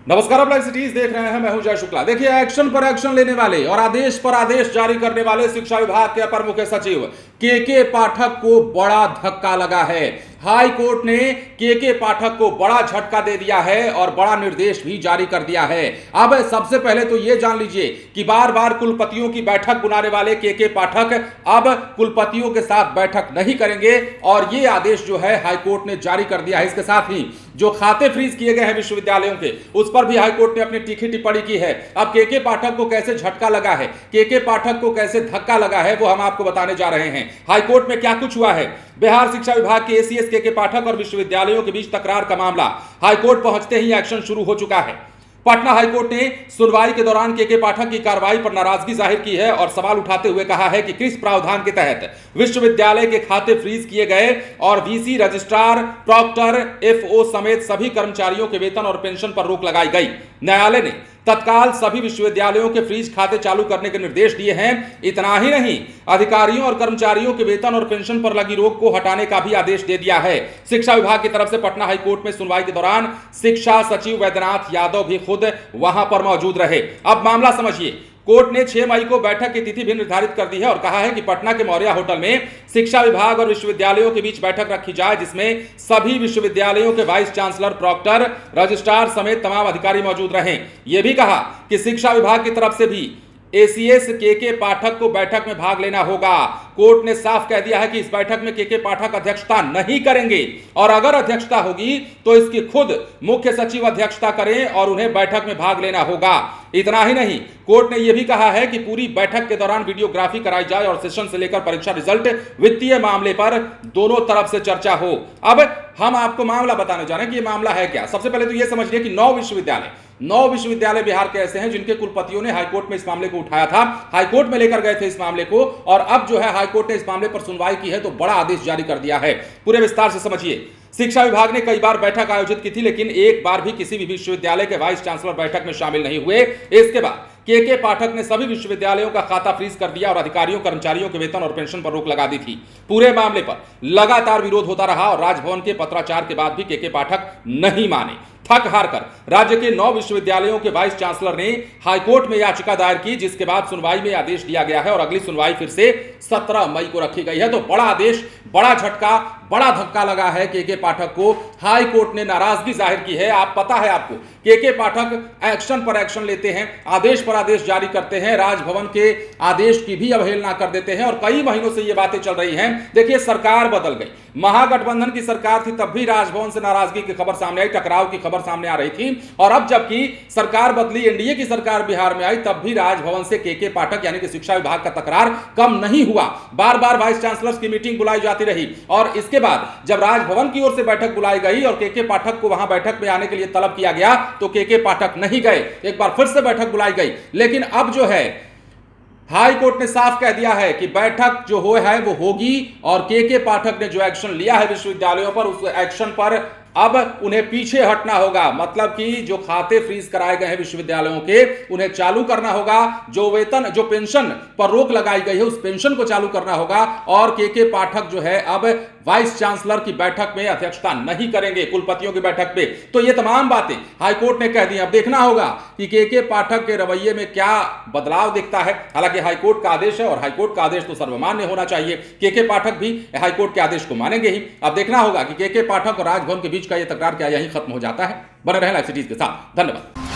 नमस्कार, आप live cities देख रहे हैं। मैं हूं जय शुक्ला। देखिए, एक्शन पर एक्शन लेने वाले और आदेश पर आदेश जारी करने वाले शिक्षा विभाग के अपर मुख्य सचिव के पाठक को बड़ा धक्का लगा है। हाई कोर्ट ने के पाठक को बड़ा झटका दे दिया है और बड़ा निर्देश भी जारी कर दिया है। अब सबसे पहले तो यह जान लीजिए कि बार बार कुलपतियों की बैठक बुलाने वाले के पाठक अब कुलपतियों के साथ बैठक नहीं करेंगे और यह आदेश जो है हाई कोर्ट ने जारी कर दिया है। इसके साथ ही जो खाते फ्रीज किए गए हैं विश्वविद्यालयों के, उस पर भी हाई कोर्ट ने अपनी तीखी टिप्पणी की है। अब के पाठक को कैसे झटका लगा है, के पाठक को कैसे धक्का लगा है, वो हम आपको बताने जा रहे हैं। हाई कोर्ट में क्या कुछ हुआ है, बिहार शिक्षा विभाग के एसीएस के पाठक और विश्वविद्यालयों के बीच तकरार का मामला हाईकोर्ट पहुंचते ही एक्शन शुरू हो चुका है। पटना हाईकोर्ट ने सुनवाई के दौरान के पाठक की कार्रवाई पर नाराजगी जाहिर की है और सवाल उठाते हुए कहा है कि किस प्रावधान के तहत विश्वविद्यालय के खाते फ्रीज किए गए और वीसी, रजिस्ट्रार, प्रॉक्टर, एफओ समेत सभी कर्मचारियों के वेतन और पेंशन पर रोक लगाई गई। न्यायालय ने तत्काल सभी विश्वविद्यालयों के फ्रीज खाते चालू करने के निर्देश दिए हैं। इतना ही नहीं, अधिकारियों और कर्मचारियों के वेतन और पेंशन पर लगी रोक को हटाने का भी आदेश दे दिया है। शिक्षा विभाग की तरफ से पटना हाईकोर्ट में सुनवाई के दौरान शिक्षा सचिव वैद्यनाथ यादव भी खुद वहां पर मौजूद रहे। अब मामला समझिए। कोर्ट ने 6 मई को बैठक की तिथि भी निर्धारित कर दी है और कहा है कि पटना के मौर्या होटल में शिक्षा विभाग और विश्वविद्यालयों के बीच बैठक रखी जाए, जिसमें सभी विश्वविद्यालयों के वाइस चांसलर, प्रॉक्टर, रजिस्ट्रार समेत तमाम अधिकारी मौजूद रहें। यह भी कहा कि शिक्षा विभाग की तरफ से भी एसीएस के पाठक को बैठक में भाग लेना होगा। कोर्ट ने साफ कह दिया है कि इस बैठक में के पाठक अध्यक्षता नहीं करेंगे और अगर अध्यक्षता होगी तो इसकी खुद मुख्य सचिव अध्यक्षता करें और उन्हें बैठक में भाग लेना होगा। इतना ही नहीं, कोर्ट ने यह भी कहा है कि पूरी बैठक के दौरान वीडियोग्राफी कराई जाए और सेशन से लेकर परीक्षा रिजल्ट, वित्तीय मामले पर दोनों तरफ से चर्चा हो। अब हम आपको मामला बताने जा रहे हैं कि यह मामला है क्या। सबसे पहले तो यह समझिए कि 9 विश्वविद्यालय बिहार के ऐसे हैं जिनके कुलपतियों ने हाईकोर्ट में इस मामले को उठाया था, हाईकोर्ट में लेकर गए थे इस मामले को और अब जो है हाईकोर्ट ने इस मामले पर सुनवाई की है तो बड़ा आदेश जारी कर दिया है। पूरे विस्तार से समझिए। शिक्षा विभाग ने कई बार बैठक आयोजित की थी, लेकिन एक बार भी किसी भी विश्वविद्यालय के वाइस चांसलर बैठक में शामिल नहीं हुए। इसके बाद के पाठक ने सभी विश्वविद्यालयों का खाता फ्रीज कर दिया और अधिकारियों, कर्मचारियों के वेतन और पेंशन पर रोक लगा दी थी। पूरे मामले पर लगातार विरोध होता रहा और राजभवन के पत्राचार के बाद भी के पाठक नहीं माने। थक हार कर राज्य के 9 विश्वविद्यालयों के वाइस चांसलर ने हाईकोर्ट में याचिका दायर की, जिसके बाद सुनवाई में आदेश दिया गया है और अगली सुनवाई फिर से 17 मई को रखी गई है। तो बड़ा आदेश, बड़ा झटका, बड़ा धक्का लगा है के पाठक को। हाई कोर्ट ने नाराजगी जाहिर की है। आप पता है आपको, के पाठक एक्शन पर एक्शन लेते हैं, आदेश पर आदेश जारी करते हैं, राजभवन के आदेश की भी अवहेलना कर देते हैं और कई महीनों से ये बातें चल रही हैं। देखिए, सरकार बदल गई, महागठबंधन की सरकार थी, तब भी राजभवन से नाराजगी की खबर सामने आई, टकराव की खबर सामने आ रही थी और अब जबकि सरकार बदली, एनडीए की सरकार बिहार में आई, तब भी राजभवन से के पाठक यानी कि शिक्षा विभाग का तकरार कम नहीं हुआ। बार बार वाइस चांसलर्स की मीटिंग बुलाई जाती रही और इसके बाद जब राजभवन की ओर से बैठक बुलाई गई और के पाठक को वहां बैठक में आने के लिए तलब किया गया तो के पाठक नहीं गए। एक बार फिर से बैठक बुलाई गई, लेकिन अब जो है हाई कोर्ट ने साफ कह दिया है कि बैठक जो हो है वो होगी और के पाठक ने जो एक्शन लिया है विश्वविद्यालयों पर, उस एक्शन पर अब उन्हें पीछे हटना होगा। मतलब कि जो खाते फ्रीज कराए गए हैं विश्वविद्यालयों के, उन्हें चालू करना होगा। जो वेतन, जो पेंशन पर रोक लगाई गई है, उस पेंशन को चालू करना होगा और के पाठक जो है अब वाइस चांसलर की बैठक में अध्यक्षता नहीं करेंगे, कुलपतियों की बैठक पे। तो ये तमाम बातें हाईकोर्ट ने कह दी। अब देखना होगा कि के पाठक के रवैये में क्या बदलाव दिखता है। हालांकि हाईकोर्ट का आदेश है और हाईकोर्ट का आदेश तो सर्वमान्य होना चाहिए। के पाठक भी हाईकोर्ट के आदेश को मानेंगे ही। अब देखना होगा कि के पाठक और राजभवन के बीच का यह तकरार क्या यहीं खत्म हो जाता है। बने रहें लाइव सिटीज के साथ। धन्यवाद।